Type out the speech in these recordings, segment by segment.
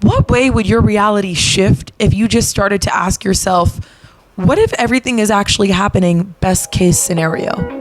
What way would your reality shift if you just started to ask yourself, what if everything is actually happening best case scenario?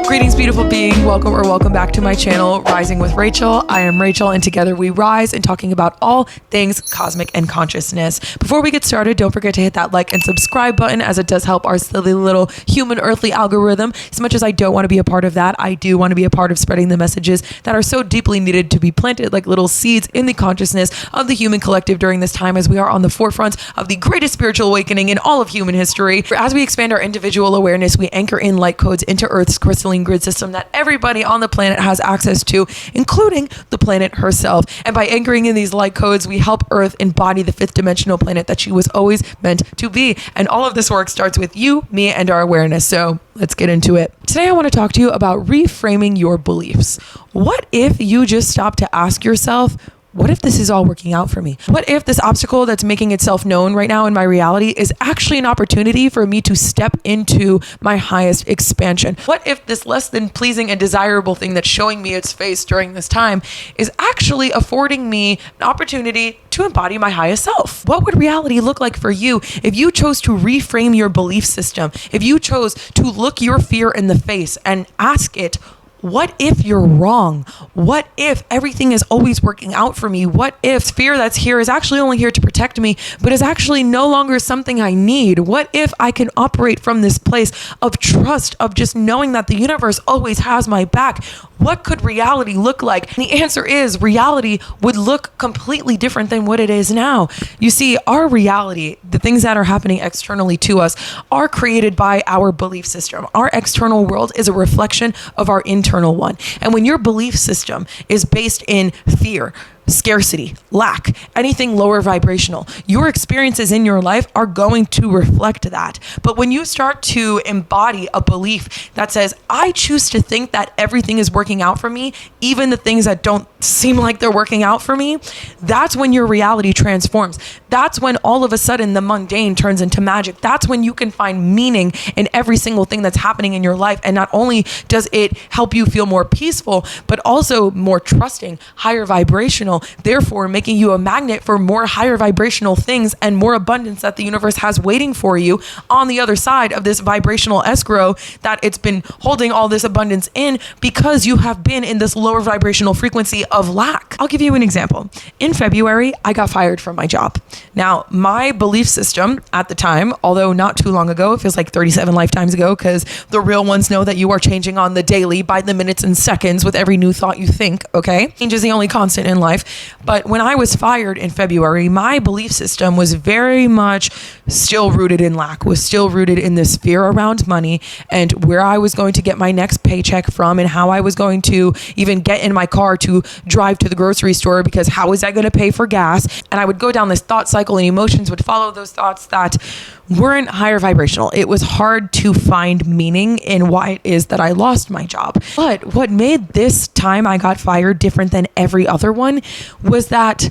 Greetings, beautiful being. Welcome back to my channel, Rising with Rachel. I am Rachel, and together we rise and talking about all things cosmic and consciousness. Before we get started, don't forget to hit that like and subscribe button, as it does help our silly little human earthly algorithm. As much as I don't want to be a part of that, I do want to be a part of spreading the messages that are so deeply needed to be planted like little seeds in the consciousness of the human collective during this time, as we are on the forefront of the greatest spiritual awakening in all of human history. As we expand our individual awareness, we anchor in light codes into Earth's crystalline grid system that everybody on the planet has access to, including the planet herself. And by anchoring in these light codes, we help Earth embody the fifth dimensional planet that she was always meant to be. And all of this work starts with you, me, and our awareness. So let's get into it. Today, I want to talk to you about reframing your beliefs. What if you just stop to ask yourself, what if this is all working out for me? What if this obstacle that's making itself known right now in my reality is actually an opportunity for me to step into my highest expansion? What if this less than pleasing and desirable thing that's showing me its face during this time is actually affording me an opportunity to embody my highest self? What would reality look like for you if you chose to reframe your belief system? If you chose to look your fear in the face and ask it, what if you're wrong? What if everything is always working out for me? What if fear that's here is actually only here to protect me, but is actually no longer something I need? What if I can operate from this place of trust, of just knowing that the universe always has my back? What could reality look like? And the answer is reality would look completely different than what it is now. You see, our reality, the things that are happening externally to us, are created by our belief system. Our external world is a reflection of our internal one. And when your belief system is based in fear, scarcity, lack, anything lower vibrational, your experiences in your life are going to reflect that. But when you start to embody a belief that says, I choose to think that everything is working out for me, even the things that don't seem like they're working out for me, that's when your reality transforms. That's when all of a sudden the mundane turns into magic. That's when you can find meaning in every single thing that's happening in your life. And not only does it help you feel more peaceful, but also more trusting, higher vibrational, therefore making you a magnet for more higher vibrational things and more abundance that the universe has waiting for you on the other side of this vibrational escrow that it's been holding all this abundance in, because you have been in this lower vibrational frequency of lack. I'll give you an example. In February, I got fired from my job. Now, my belief system at the time, although not too long ago, it feels like 37 lifetimes ago, because the real ones know that you are changing on the daily, by the minutes and seconds, with every new thought you think, okay? Change is the only constant in life. But when I was fired in February, my belief system was very much still rooted in lack, was still rooted in this fear around money and where I was going to get my next paycheck from, and how I was going to even get in my car to drive to the grocery store, because how is I going to pay for gas? And I would go down this thought cycle, and emotions would follow those thoughts that weren't higher vibrational. It was hard to find meaning in why it is that I lost my job. But what made this time I got fired different than every other one was that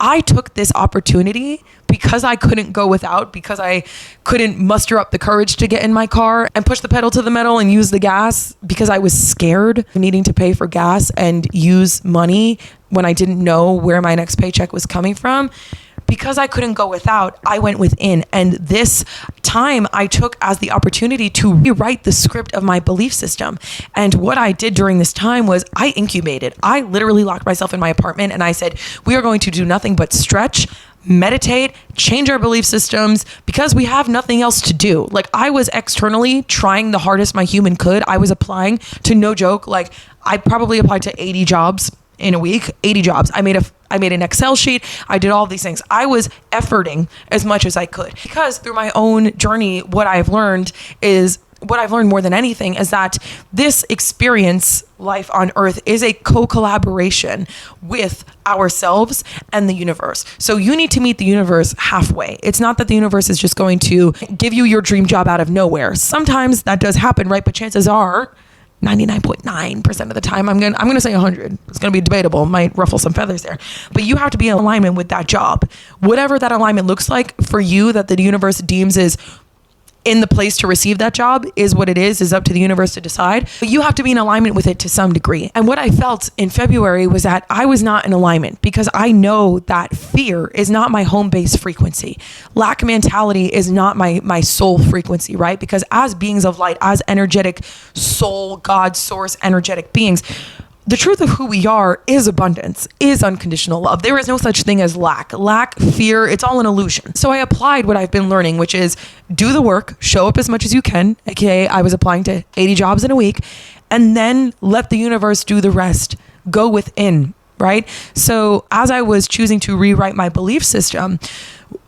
I took this opportunity, because I couldn't go without, because I couldn't muster up the courage to get in my car and push the pedal to the metal and use the gas, because I was scared of needing to pay for gas and use money when I didn't know where my next paycheck was coming from. Because I couldn't go without, I went within. And this time I took as the opportunity to rewrite the script of my belief system. And what I did during this time was I incubated. I literally locked myself in my apartment and I said, we are going to do nothing but stretch, meditate, change our belief systems, because we have nothing else to do. Like, I was externally trying the hardest my human could. I was applying to, no joke, like I probably applied to 80 jobs in a week, 80 jobs. I made an Excel sheet. I did all these things. I was efforting as much as I could, because through my own journey, what I've learned more than anything is that this experience, life on Earth, is a co-collaboration with ourselves and the universe. So you need to meet the universe halfway. It's not that the universe is just going to give you your dream job out of nowhere. Sometimes that does happen, right? But chances are 99.9% of the time, I'm gonna say 100. It's gonna be debatable, might ruffle some feathers there. But you have to be in alignment with that job. Whatever that alignment looks like for you, that the universe deems is in the place to receive that job is what it is up to the universe to decide. But you have to be in alignment with it to some degree. And what I felt in February was that I was not in alignment, because I know that fear is not my home base frequency. Lack mentality is not my soul frequency, right? Because as beings of light, as energetic soul, God, source, energetic beings, the truth of who we are is abundance, is unconditional love. There is no such thing as lack. Lack, fear, it's all an illusion. So I applied what I've been learning, which is do the work, show up as much as you can. AKA, I was applying to 80 jobs in a week, and then let the universe do the rest. Go within, right? So as I was choosing to rewrite my belief system,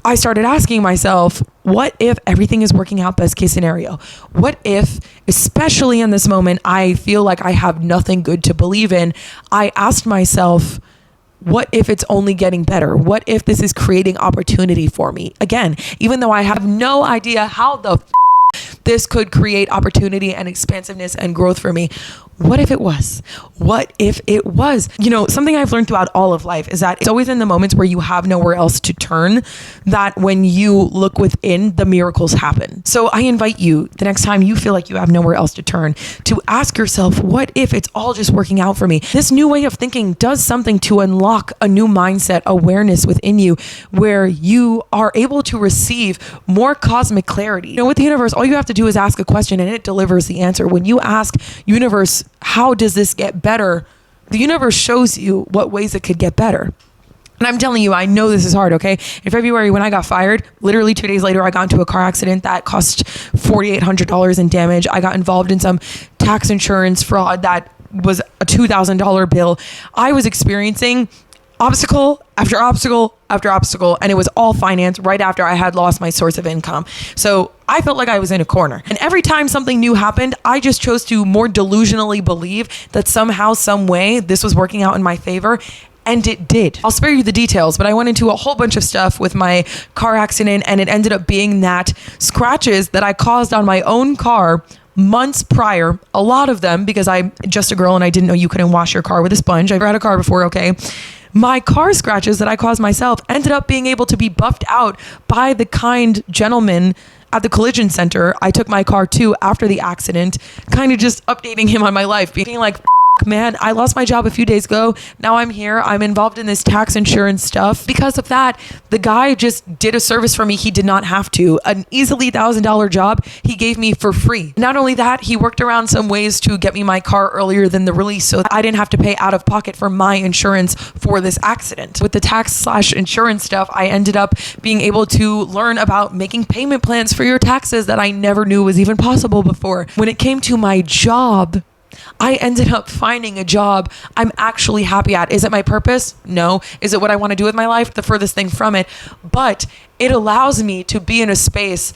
I started asking myself, what if everything is working out best case scenario? What if, especially in this moment, I feel like I have nothing good to believe in? I asked myself, what if it's only getting better? What if this is creating opportunity for me? Again, even though I have no idea how the this could create opportunity and expansiveness and growth for me, what if it was? What if it was? You know, something I've learned throughout all of life is that it's always in the moments where you have nowhere else to turn that when you look within, the miracles happen. So I invite you, the next time you feel like you have nowhere else to turn, to ask yourself, what if it's all just working out for me? This new way of thinking does something to unlock a new mindset, awareness within you, where you are able to receive more cosmic clarity. You know, with the universe, all you have to do is ask a question and it delivers the answer. When you ask universe, how does this get better? The universe shows you what ways it could get better. And I'm telling you, I know this is hard, okay? In February, when I got fired, literally 2 days later, I got into a car accident that cost $4,800 in damage. I got involved in some tax insurance fraud that was a $2,000 bill. I was experiencing obstacle after obstacle after obstacle, and it was all finance right after I had lost my source of income. So I felt like I was in a corner. And every time something new happened, I just chose to more delusionally believe that somehow, some way, this was working out in my favor. And it did. I'll spare you the details, but I went into a whole bunch of stuff with my car accident, and it ended up being that scratches that I caused on my own car months prior, a lot of them because I'm just a girl and I didn't know you couldn't wash your car with a sponge. I've never had a car before, okay? My car scratches that I caused myself ended up being able to be buffed out by the kind gentleman at the collision center I took my car to after the accident, kind of just updating him on my life, being like, man, I lost my job a few days ago. Now I'm here. I'm involved in this tax insurance stuff. Because of that, the guy just did a service for me he did not have to. An easily $1,000 job he gave me for free. Not only that, he worked around some ways to get me my car earlier than the release so that I didn't have to pay out of pocket for my insurance for this accident. With the tax/insurance stuff, I ended up being able to learn about making payment plans for your taxes that I never knew was even possible before. When it came to my job, I ended up finding a job I'm actually happy at. Is it my purpose? No. Is it what I want to do with my life? The furthest thing from it. But it allows me to be in a space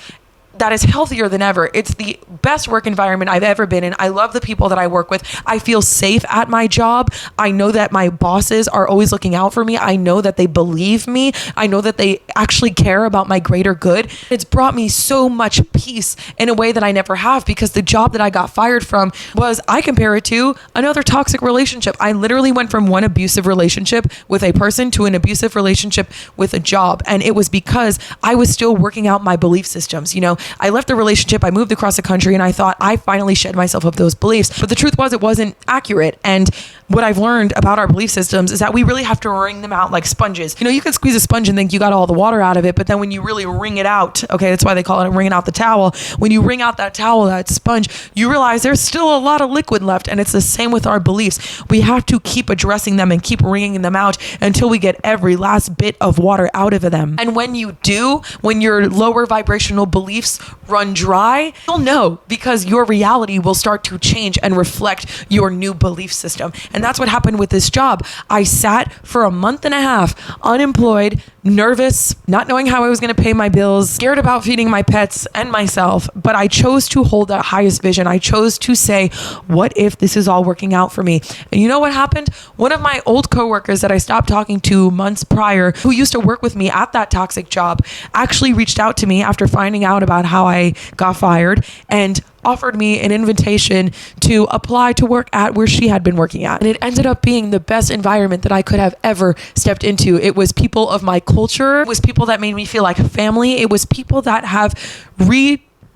that is healthier than ever. It's the best work environment I've ever been in. I love the people that I work with. I feel safe at my job. I know that my bosses are always looking out for me. I know that they believe me. I know that they actually care about my greater good. It's brought me so much peace in a way that I never have, because the job that I got fired from was, I compare it to another toxic relationship. I literally went from one abusive relationship with a person to an abusive relationship with a job. And it was because I was still working out my belief systems. You know, I left the relationship, I moved across the country, and I thought I finally shed myself of those beliefs. But the truth was, it wasn't accurate. And what I've learned about our belief systems is that we really have to wring them out like sponges. You know, you can squeeze a sponge and think you got all the water out of it, but then when you really wring it out, okay, that's why they call it wringing out the towel. When you wring out that towel, that sponge, you realize there's still a lot of liquid left. And it's the same with our beliefs. We have to keep addressing them and keep wringing them out until we get every last bit of water out of them. And when you do, when your lower vibrational beliefs run dry, you'll know, because your reality will start to change and reflect your new belief system. And that's what happened with this job. I sat for a month and a half unemployed, nervous, not knowing how I was going to pay my bills, scared about feeding my pets and myself. But I chose to hold that highest vision. I chose to say, what if this is all working out for me? And you know what happened? One of my old coworkers that I stopped talking to months prior, who used to work with me at that toxic job, actually reached out to me after finding out about how I got fired and offered me an invitation to apply to work at where she had been working at. And it ended up being the best environment that I could have ever stepped into. It was people of my culture. It was people that made me feel like family. It was people that have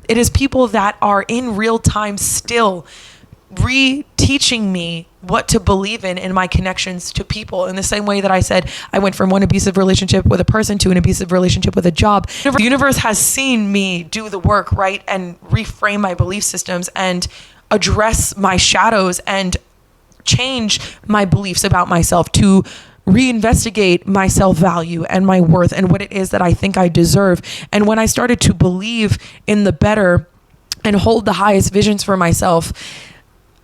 It is people that are in real time still re-teaching me what to believe in my connections to people. In the same way that I said I went from one abusive relationship with a person to an abusive relationship with a job. The universe has seen me do the work, right? And reframe my belief systems and address my shadows and change my beliefs about myself to reinvestigate my self-value and my worth and what it is that I think I deserve. And when I started to believe in the better and hold the highest visions for myself,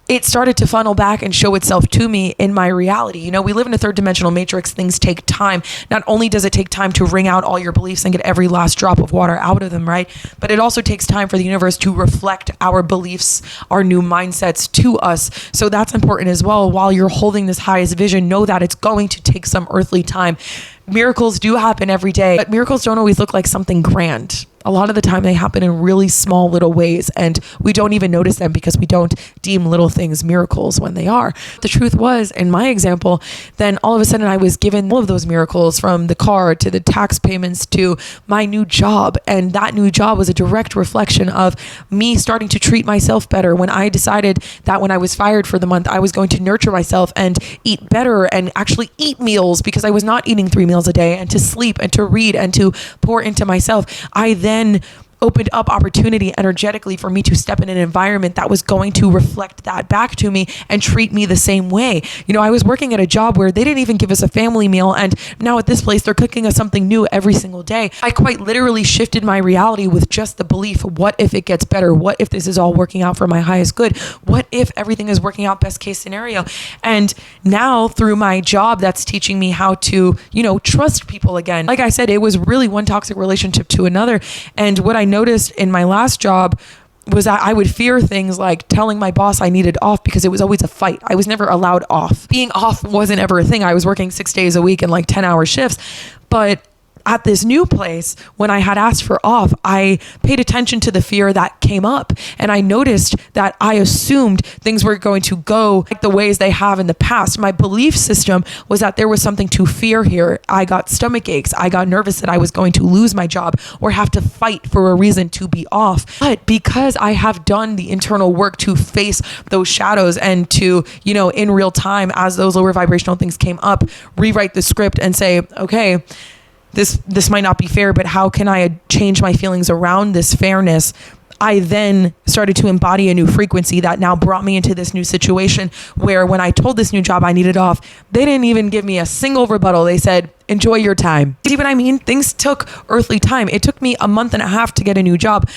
it started to funnel back and show itself to me in my reality. You know, we live in a third dimensional matrix. Things take time. Not only does it take time to wring out all your beliefs and get every last drop of water out of them, right? But it also takes time for the universe to reflect our beliefs, our new mindsets to us. So that's important as well. While you're holding this highest vision, know that it's going to take some earthly time. Miracles do happen every day, but miracles don't always look like something grand. A lot of the time they happen in really small little ways, and we don't even notice them because we don't deem little things miracles when they are. The truth was, in my example, then all of a sudden I was given all of those miracles, from the car to the tax payments to my new job. And that new job was a direct reflection of me starting to treat myself better. When I decided that when I was fired for the month, I was going to nurture myself and eat better and actually eat meals, because I was not eating 3 meals a day, and to sleep and to read and to pour into myself. I then opened up opportunity energetically for me to step in an environment that was going to reflect that back to me and treat me the same way. You know, I was working at a job where they didn't even give us a family meal, and now at this place they're cooking us something new every single day. I quite literally shifted my reality with just the belief, what if it gets better? What if this is all working out for my highest good? What if everything is working out best case scenario? And now through my job, that's teaching me how to, you know, trust people again. Like I said, it was really one toxic relationship to another. And what I noticed in my last job was that I would fear things like telling my boss I needed off, because it was always a fight. I was never allowed off. Being off wasn't ever a thing. I was working 6 days a week and like 10-hour shifts. But at this new place, when I had asked for off, I paid attention to the fear that came up. And I noticed that I assumed things were going to go like the ways they have in the past. My belief system was that there was something to fear here. I got stomach aches. I got nervous that I was going to lose my job or have to fight for a reason to be off. But because I have done the internal work to face those shadows and to, you know, in real time, as those lower vibrational things came up, rewrite the script and say, okay, this might not be fair, but how can I change my feelings around this fairness? I then started to embody a new frequency that now brought me into this new situation where when I told this new job I needed off, they didn't even give me a single rebuttal. They said, enjoy your time. See what I mean? Things took earthly time. It took me a month and a half to get a new job.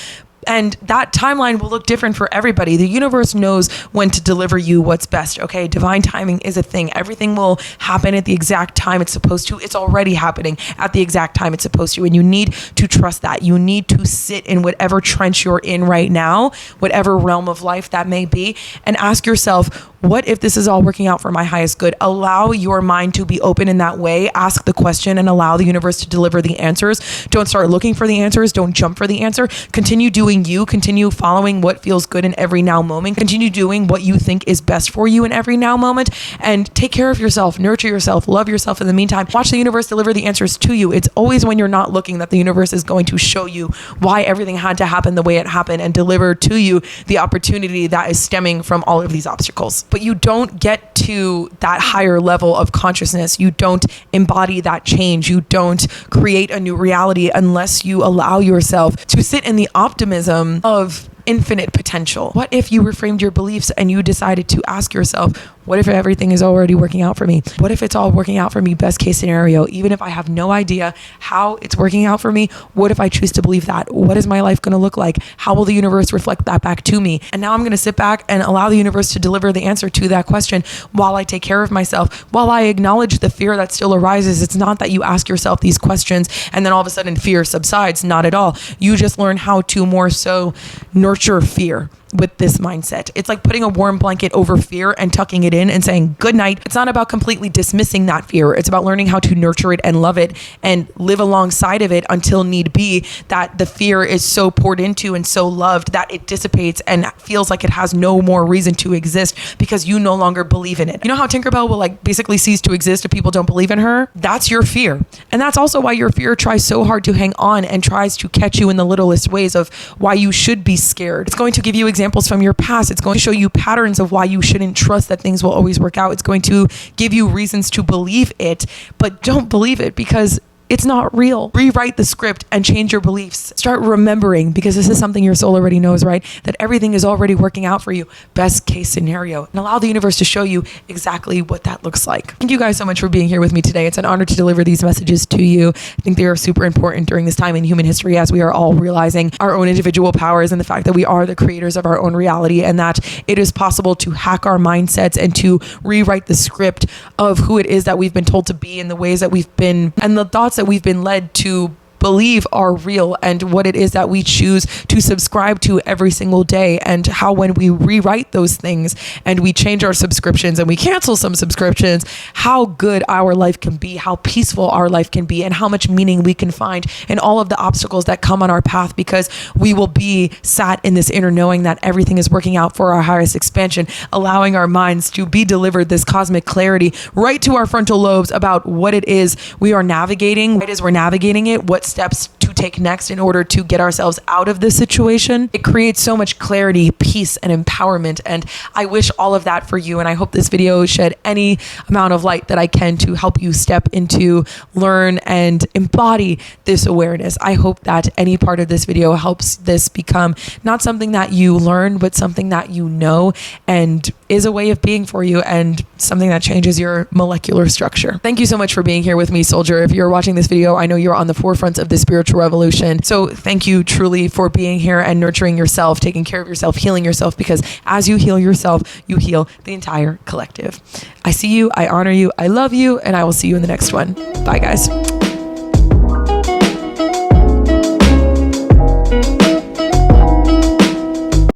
And that timeline will look different for everybody. The universe knows when to deliver you what's best, okay? Divine timing is a thing. Everything will happen at the exact time it's supposed to. It's already happening at the exact time it's supposed to. And you need to trust that. You need to sit in whatever trench you're in right now, whatever realm of life that may be, and ask yourself, what if this is all working out for my highest good? Allow your mind to be open in that way. Ask the question and allow the universe to deliver the answers. Don't start looking for the answers. Don't jump for the answer. Continue doing you. Continue following what feels good in every now moment. Continue doing what you think is best for you in every now moment, and take care of yourself, nurture yourself, love yourself in the meantime. Watch the universe deliver the answers to you. It's always when you're not looking that the universe is going to show you why everything had to happen the way it happened and deliver to you the opportunity that is stemming from all of these obstacles. But you don't get to that higher level of consciousness. You don't embody that change. You don't create a new reality unless you allow yourself to sit in the optimism of infinite potential. What if you reframed your beliefs and you decided to ask yourself, what if everything is already working out for me? What if it's all working out for me best case scenario? Even if I have no idea how it's working out for me, what if I choose to believe that? What is my life going to look like? How will the universe reflect that back to me? And now I'm going to sit back and allow the universe to deliver the answer to that question while I take care of myself, while I acknowledge the fear that still arises. It's not that you ask yourself these questions and then all of a sudden fear subsides. Not at all. You just learn how to more so nurture fear. with this mindset. It's like putting a warm blanket over fear and tucking it in and saying good night. It's not about completely dismissing that fear. It's about learning how to nurture it and love it and live alongside of it until need be, that the fear is so poured into and so loved that it dissipates and feels like it has no more reason to exist because you no longer believe in it. You know how Tinkerbell will like basically cease to exist if people don't believe in her? That's your fear. And that's also why your fear tries so hard to hang on and tries to catch you in the littlest ways of why you should be scared. It's going to give you examples from your past. It's going to show you patterns of why you shouldn't trust that things will always work out. It's going to give you reasons to believe it, but don't believe it because it's not real. Rewrite the script and change your beliefs. Start remembering, because this is something your soul already knows, right? That everything is already working out for you. Best case scenario. And allow the universe to show you exactly what that looks like. Thank you guys so much for being here with me today. It's an honor to deliver these messages to you. I think they are super important during this time in human history as we are all realizing our own individual powers and the fact that we are the creators of our own reality and that it is possible to hack our mindsets and to rewrite the script of who it is that we've been told to be and the ways that we've been and the thoughts that we've been led to believe are real and what it is that we choose to subscribe to every single day, and how when we rewrite those things and we change our subscriptions and we cancel some subscriptions, how good our life can be, how peaceful our life can be, and how much meaning we can find in all of the obstacles that come on our path, because we will be sat in this inner knowing that everything is working out for our highest expansion, allowing our minds to be delivered this cosmic clarity right to our frontal lobes about what it is we are navigating, what it is we're navigating it, what steps to take next in order to get ourselves out of this situation. It creates so much clarity, peace, and empowerment. And I wish all of that for you. And I hope this video shed any amount of light that I can to help you step into, learn, and embody this awareness. I hope that any part of this video helps this become not something that you learn, but something that you know and is a way of being for you and something that changes your molecular structure. Thank you so much for being here with me, soldier. If you're watching this video, I know you're on the forefront of the spiritual revolution. So thank you truly for being here and nurturing yourself, taking care of yourself, healing yourself, because as you heal yourself, you heal the entire collective. I see you, I honor you, I love you, and I will see you in the next one. Bye, guys.